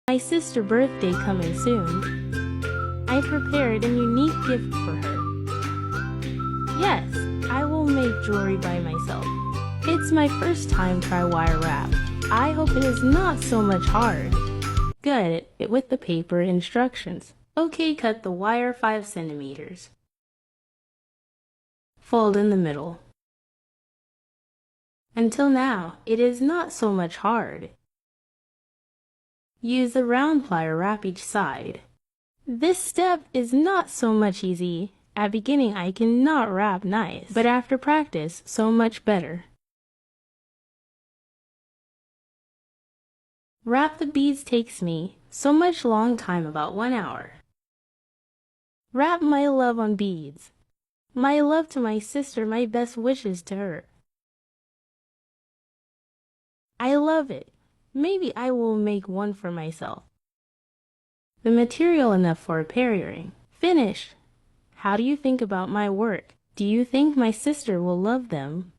My sister's birthday coming soon. I prepared a unique gift for her. Yes, I will make jewelry by myself. It's my first time try wire wrap. I hope it is not so much hard. Good, with the paper instructions. Okay, cut the wire 5 centimeters. Fold in the middle. Until now, it is not so much hard. Use a round plier wrap each side. This step is not so much easy. At beginning I cannot wrap nice, but after practice, so much better. Wrap the beads takes me so much long time, about 1 hour. Wrap my love on beads. My love to my sister, my best wishes to her. I love it. Maybe I will make one for myself. The material enough for a pear earring. Finished. How do you think about my work? Do you think my sister will love them?